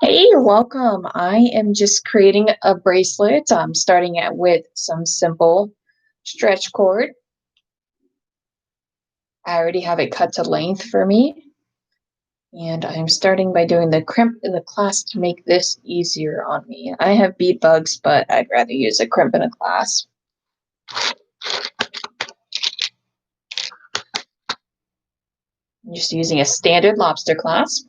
Hey, welcome. I am just creating a bracelet. I'm starting out with some simple stretch cord. I already have it cut to length for me. And I'm starting by doing the crimp in the clasp to make this easier on me. I have bead bugs, but I'd rather use a crimp and a clasp. I'm just using a standard lobster clasp.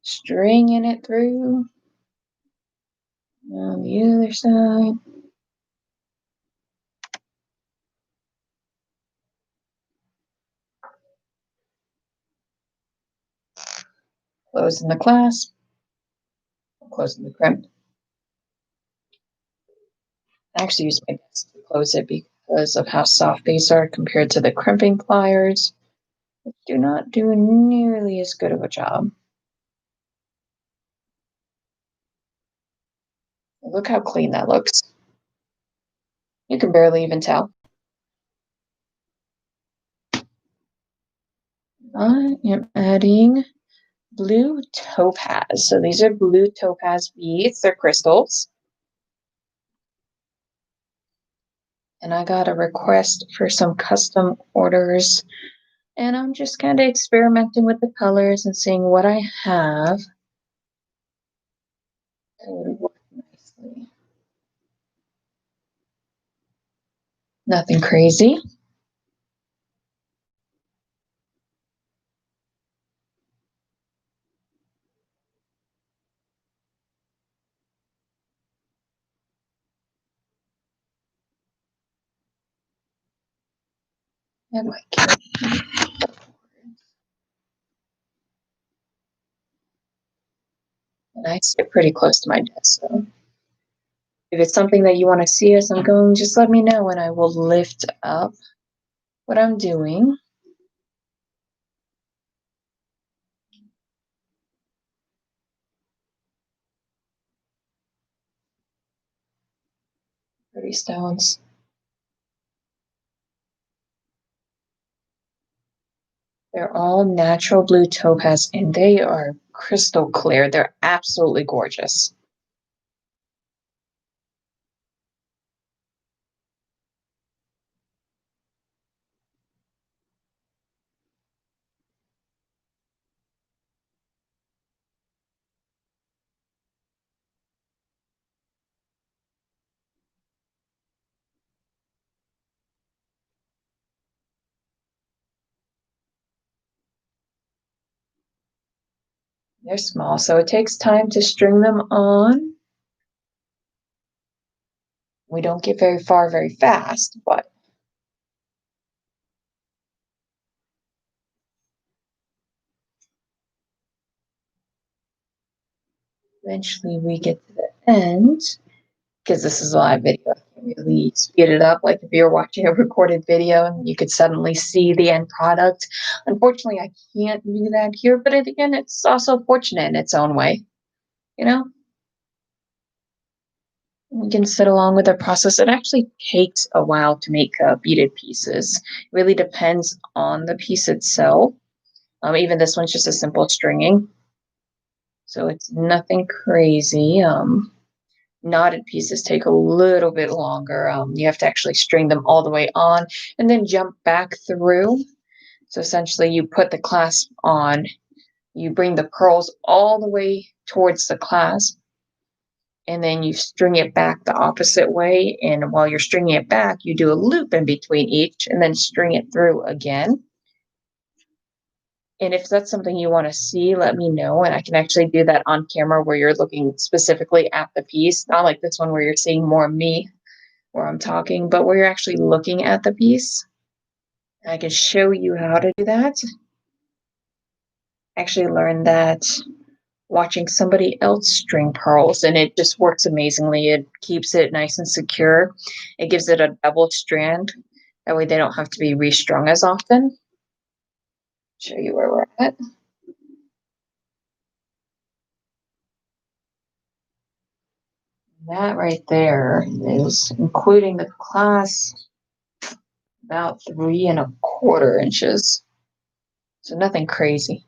Stringing it through on the other side. Closing the clasp. Closing the crimp. I actually use my hands to close it because of how soft these are compared to the crimping pliers, which do not do nearly as good of a job. Look how clean that looks. You can barely even tell. I am adding blue topaz. So these are blue topaz beads. They're crystals. And I got a request for some custom orders. And I'm just kind of experimenting with the colors and seeing what I have. It would work nicely. Nothing crazy. And my and I sit pretty close to my desk. So if it's something that you want to see as I'm going, just let me know and I will lift up what I'm doing. Pretty stones. They're all natural blue topaz and they are crystal clear. They're absolutely gorgeous. They're small, so it takes time to string them on. We don't get very far very fast, but eventually we get to the end. Because this is a live video, I can't really speed it up. Like if you're watching a recorded video and you could suddenly see the end product. Unfortunately, I can't do that here, but again, it's also fortunate in its own way, you know? We can sit along with the process. It actually takes a while to make beaded pieces. It really depends on the piece itself. Even this one's just a simple stringing. So it's nothing crazy. Knotted pieces take a little bit longer. You have to actually string them all the way on and then jump back through. So essentially you put the clasp on, you bring the pearls all the way towards the clasp, and then you string it back the opposite way. And while you're stringing it back, you do a loop in between each and then string it through again. And if that's something you want to see, let me know. And I can actually do that on camera where you're looking specifically at the piece. Not like this one where you're seeing more of me where I'm talking, but where you're actually looking at the piece. I can show you how to do that. I actually learned that watching somebody else string pearls, and it just works amazingly. It keeps it nice and secure. It gives it a double strand. That way they don't have to be restrung as often. Show you where we're at. That right there is, including the clasp, about 3¼ inches. So nothing crazy.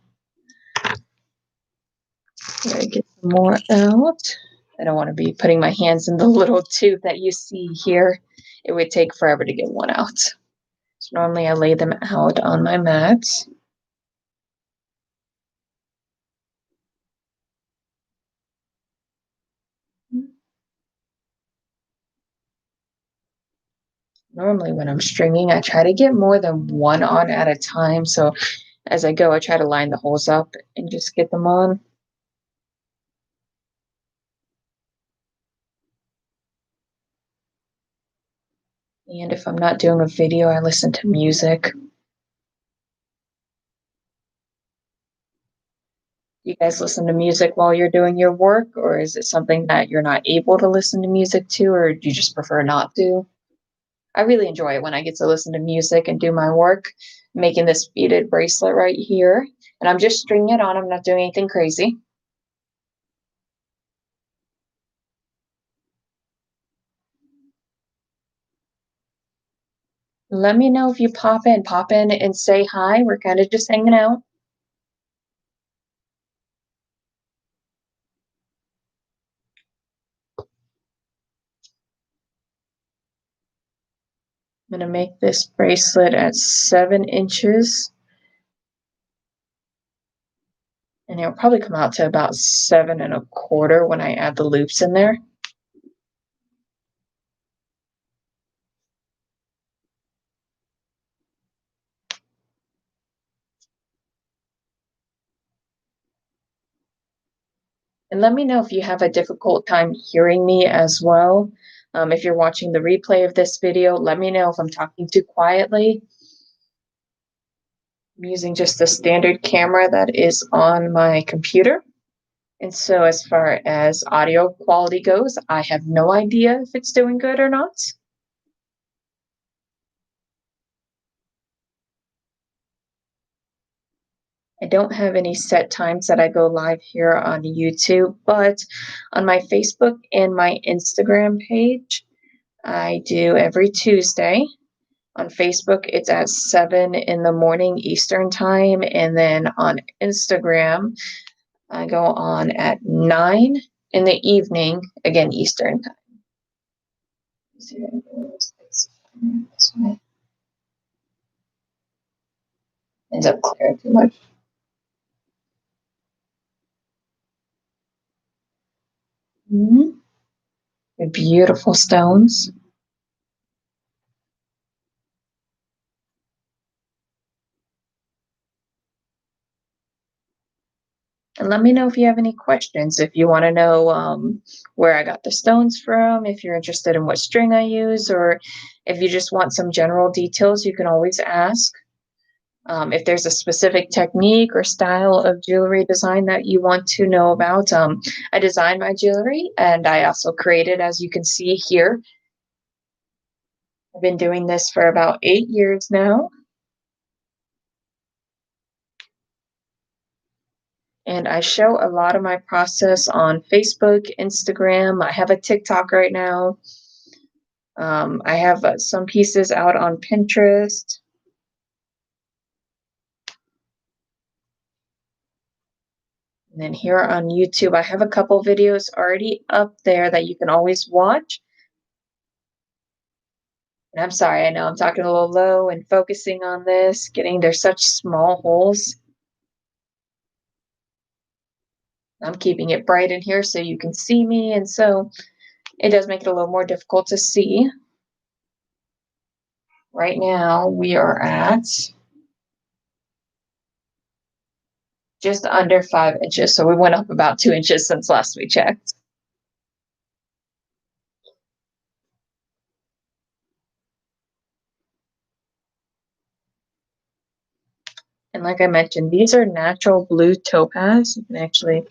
Gotta get some more out. I don't want to be putting my hands in the little tube that you see here. It would take forever to get one out. So normally I lay them out on my mat. Normally when I'm stringing, I try to get more than one on at a time. So as I go, I try to line the holes up and just get them on. And if I'm not doing a video, I listen to music. You guys listen to music while you're doing your work, or is it something that you're not able to listen to music to, or do you just prefer not to? I really enjoy it when I get to listen to music and do my work, making this beaded bracelet right here. And I'm just stringing it on. I'm not doing anything crazy. Let me know if you pop in. Pop in and say hi. We're kind of just hanging out. I'm going to make this bracelet at 7 inches. And it'll probably come out to about 7 1/4 when I add the loops in there. And let me know if you have a difficult time hearing me as well. If you're watching the replay of this video, let me know if I'm talking too quietly. I'm using just the standard camera that is on my computer. And so as far as audio quality goes, I have no idea if it's doing good or not. I don't have any set times that I go live here on YouTube, but on my Facebook and my Instagram page, I do every Tuesday. On Facebook, it's at 7 in the morning Eastern time. And then on Instagram, I go on at 9 in the evening, again, Eastern time. Ends up clearing too much. Mm-hmm. Beautiful stones. And let me know if you have any questions. If you want to know where I got the stones from, if you're interested in what string I use, or if you just want some general details, you can always ask. If there's a specific technique or style of jewelry design that you want to know about, I design my jewelry and I also create it, as you can see here. I've been doing this for about 8 years now. And I show a lot of my process on Facebook, Instagram. I have a TikTok right now. I have some pieces out on Pinterest. And then here on YouTube, I have a couple videos already up there that you can always watch. And I'm sorry, I know I'm talking a little low and focusing on this, there's such small holes. I'm keeping it bright in here so you can see me, and so it does make it a little more difficult to see. Right now, we are at just under 5 inches, so we went up about 2 inches since last we checked. And like I mentioned, these are natural blue topaz. You can actually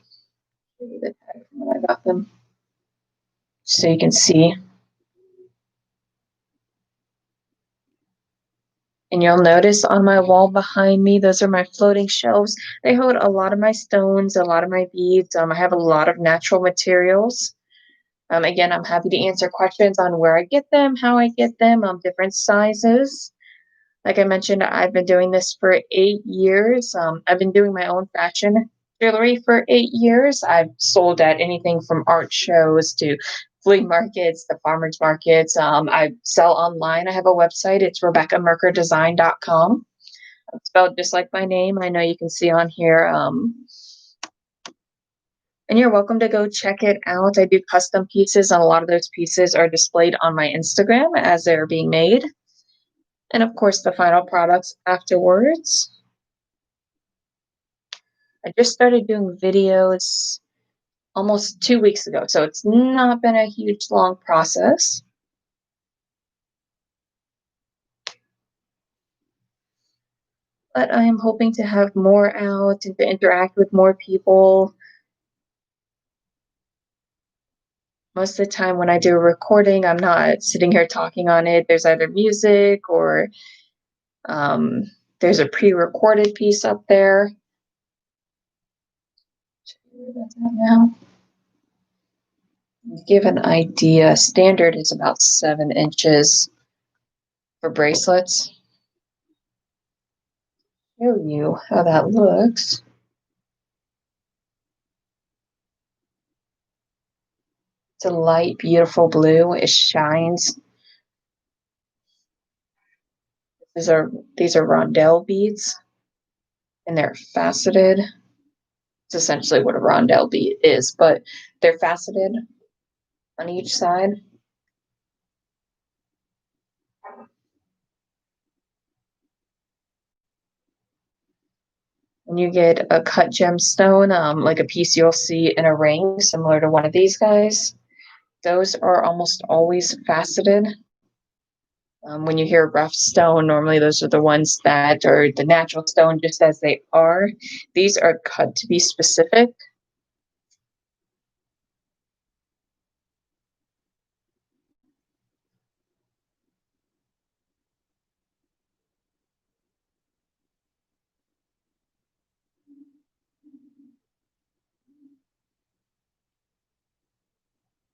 show you the tag from when I got them, so you can see. And you'll notice on my wall behind me, those are my floating shelves. They hold a lot of my stones, a lot of my beads. I have a lot of natural materials. Again, I'm happy to answer questions on where I get them, how I get them, different sizes. Like I mentioned, I've been doing this for 8 years. I've been doing my own fashion jewelry for 8 years. I've sold at anything from art shows to flea markets, the farmers markets. I sell online. I have a website. It's RebeccaMerkerDesign.com. It's spelled just like my name. I know you can see on here. And you're welcome to go check it out. I do custom pieces, and a lot of those pieces are displayed on my Instagram as they're being made. And of course, the final products afterwards. I just started doing videos almost 2 weeks ago, so it's not been a huge, long process. But I am hoping to have more out and to interact with more people. Most of the time when I do a recording, I'm not sitting here talking on it. There's either music or um, there's a pre-recorded piece up there. Now, to give an idea, standard is about 7 inches for bracelets. Show you how that looks. It's a light, beautiful blue. It shines. These are rondelle beads, and they're faceted. It's essentially what a rondelle bead is, but they're faceted on each side. And you get a cut gemstone, like a piece you'll see in a ring, similar to one of these guys. Those are almost always faceted. When you hear rough stone, normally those are the ones that are the natural stone, just as they are. These are cut to be specific.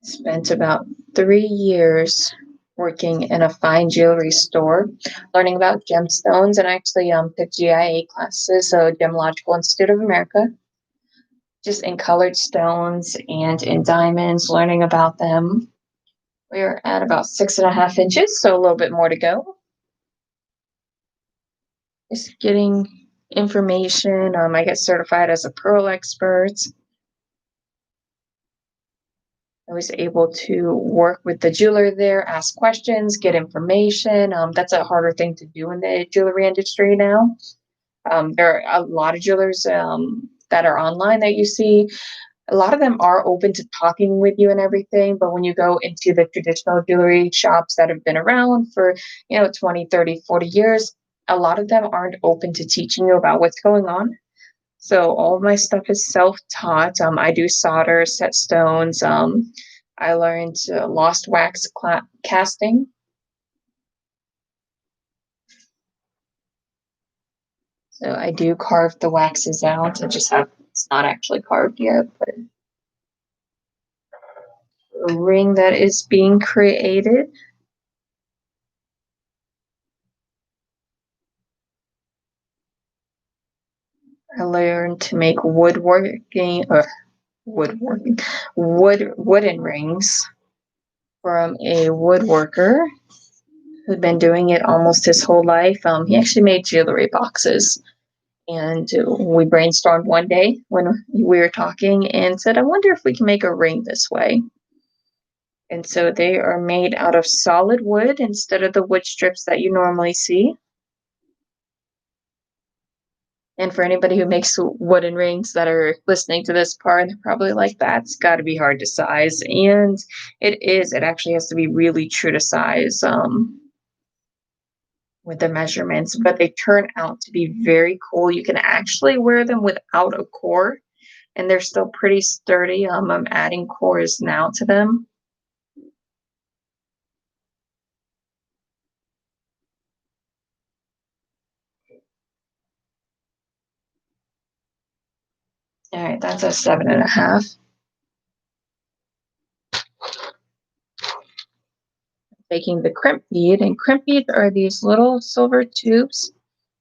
Spent about 3 years working in a fine jewelry store, learning about gemstones, and actually took GIA classes, so Gemological Institute of America, just in colored stones and in diamonds, learning about them. We're at about 6.5 inches, so a little bit more to go. Just getting information. I get certified as a pearl expert. I was able to work with the jeweler there, ask questions, get information. That's a harder thing to do in the jewelry industry now. There are a lot of jewelers that are online that you see. A lot of them are open to talking with you and everything, but when you go into the traditional jewelry shops that have been around for 20, 30, 40 years, a lot of them aren't open to teaching you about what's going on. So all of my stuff is self-taught. I do solder, set stones. I learned lost wax casting. So I do carve the waxes out. It's not actually carved yet, but a ring that is being created. I learned to make wooden rings from a woodworker who'd been doing it almost his whole life. He actually made jewelry boxes. And we brainstormed one day when we were talking and said, I wonder if we can make a ring this way. And so they are made out of solid wood instead of the wood strips that you normally see. And for anybody who makes wooden rings that are listening to this part, they're probably like, that's got to be hard to size. And it is. It actually has to be really true to size with the measurements, but they turn out to be very cool. You can actually wear them without a core, and they're still pretty sturdy. I'm adding cores now to them. All right, that's a 7.5. taking the crimp bead, and crimp beads are these little silver tubes.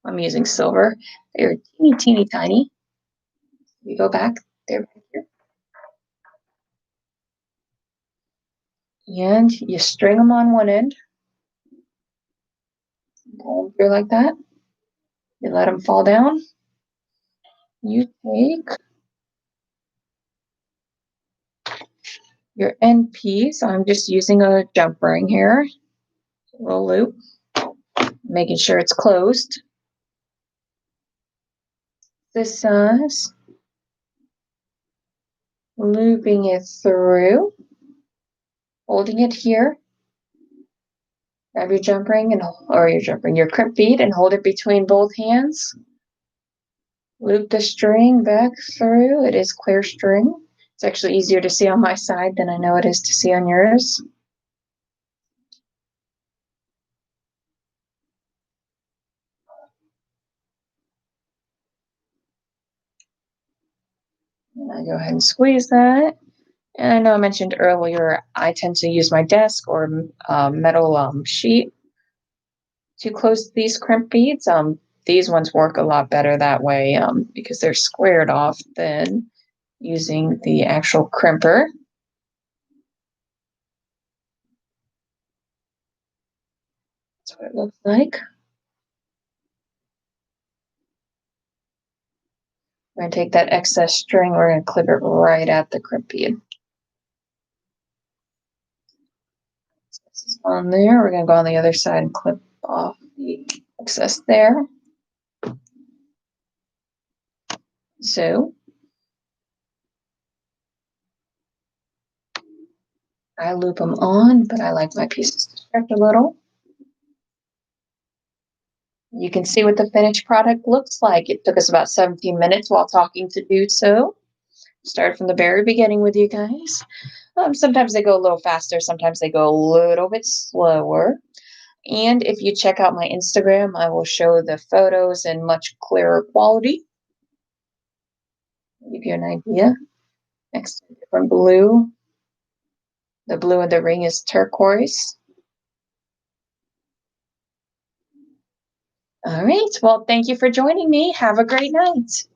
I'm using silver. They're teeny, teeny, tiny. You go back, they're back here. And you string them on one end, pull them through like that. You let them fall down. You take your end piece. I'm just using a jump ring here, a little loop, making sure it's closed. This size, looping it through, holding it here. Grab your jump ring your crimp bead and hold it between both hands. Loop the string back through. It is clear string. It's actually easier to see on my side than I know it is to see on yours. And I go ahead and squeeze that. And I know I mentioned earlier, I tend to use my desk or metal sheet to close these crimp beads. These ones work a lot better that way because they're squared off than using the actual crimper. That's what it looks like. We're going to take that excess string, we're going to clip it right at the crimp bead. So this is on there. We're going to go on the other side and clip off the excess there. So I loop them on, but I like my pieces to stretch a little. You can see what the finished product looks like. It took us about 17 minutes while talking to do so. Start from the very beginning with you guys. Sometimes they go a little faster, sometimes they go a little bit slower. And if you check out my Instagram, I will show the photos in much clearer quality. Give you an idea. Next, different blue. The blue in the ring is turquoise. All right. Well, thank you for joining me. Have a great night.